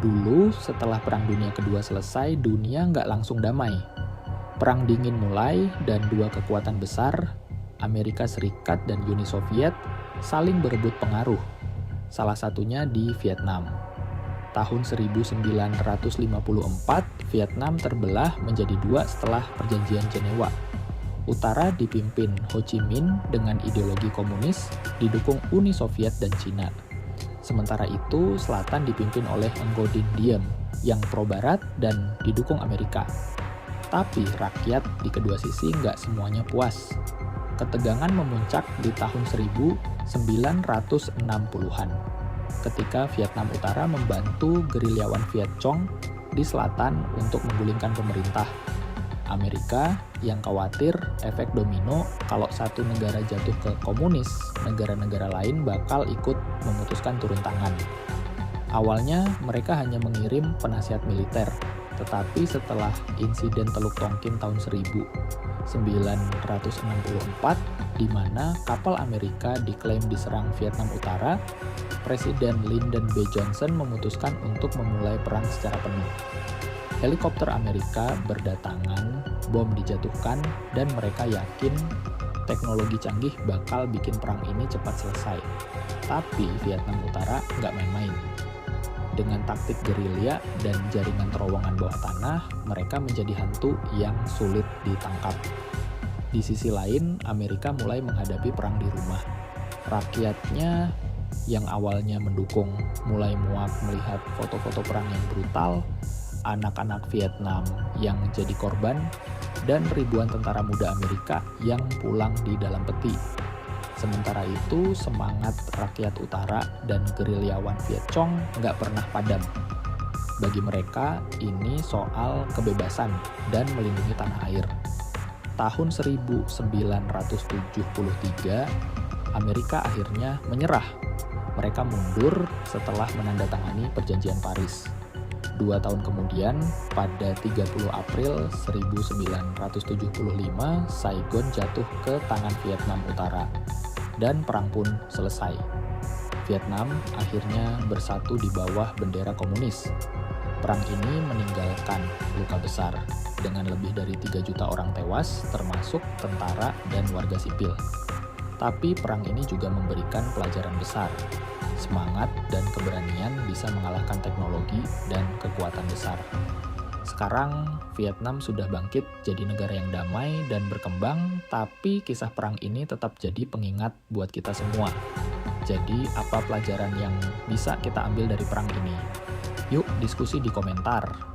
Dulu, setelah Perang Dunia Kedua selesai, dunia nggak langsung damai. Perang Dingin mulai, dan dua kekuatan besar, Amerika Serikat dan Uni Soviet, saling berebut pengaruh. Salah satunya di Vietnam. Tahun 1954, Vietnam terbelah menjadi dua setelah Perjanjian Jenewa. Utara dipimpin Ho Chi Minh dengan ideologi komunis, didukung Uni Soviet dan Cina. Sementara itu, selatan dipimpin oleh Ngo Dinh Diem yang pro-barat dan didukung Amerika. Tapi rakyat di kedua sisi nggak semuanya puas. Ketegangan memuncak di tahun 1960-an ketika Vietnam Utara membantu gerilyawan Viet Cong di selatan untuk menggulingkan pemerintah. Amerika yang khawatir efek domino kalau satu negara jatuh ke komunis, negara-negara lain bakal ikut memutuskan turun tangan. Awalnya mereka hanya mengirim penasihat militer, tetapi setelah insiden Teluk Tonkin tahun 1964, di mana kapal Amerika diklaim diserang Vietnam Utara, Presiden Lyndon B. Johnson memutuskan untuk memulai perang secara penuh. Helikopter Amerika berdatangan, bom dijatuhkan, dan mereka yakin teknologi canggih bakal bikin perang ini cepat selesai. Tapi Vietnam Utara nggak main-main. Dengan taktik gerilya dan jaringan terowongan bawah tanah, mereka menjadi hantu yang sulit ditangkap. Di sisi lain, Amerika mulai menghadapi perang di rumah. Rakyatnya yang awalnya mendukung mulai muak melihat foto-foto perang yang brutal, anak-anak Vietnam yang jadi korban, dan ribuan tentara muda Amerika yang pulang di dalam peti. Sementara itu, semangat rakyat utara dan gerilyawan Viet Cong nggak pernah padam. Bagi mereka, ini soal kebebasan dan melindungi tanah air. Tahun 1973, Amerika akhirnya menyerah. Mereka mundur setelah menandatangani Perjanjian Paris. 2 tahun kemudian, pada 30 April 1975, Saigon jatuh ke tangan Vietnam Utara, dan perang pun selesai. Vietnam akhirnya bersatu di bawah bendera komunis. Perang ini meninggalkan luka besar, dengan lebih dari 3 juta orang tewas, termasuk tentara dan warga sipil. Tapi perang ini juga memberikan pelajaran besar. Semangat dan keberanian bisa mengalahkan teknologi dan kekuatan besar. Sekarang, Vietnam sudah bangkit jadi negara yang damai dan berkembang, tapi kisah perang ini tetap jadi pengingat buat kita semua. Jadi, apa pelajaran yang bisa kita ambil dari perang ini? Yuk diskusi di komentar.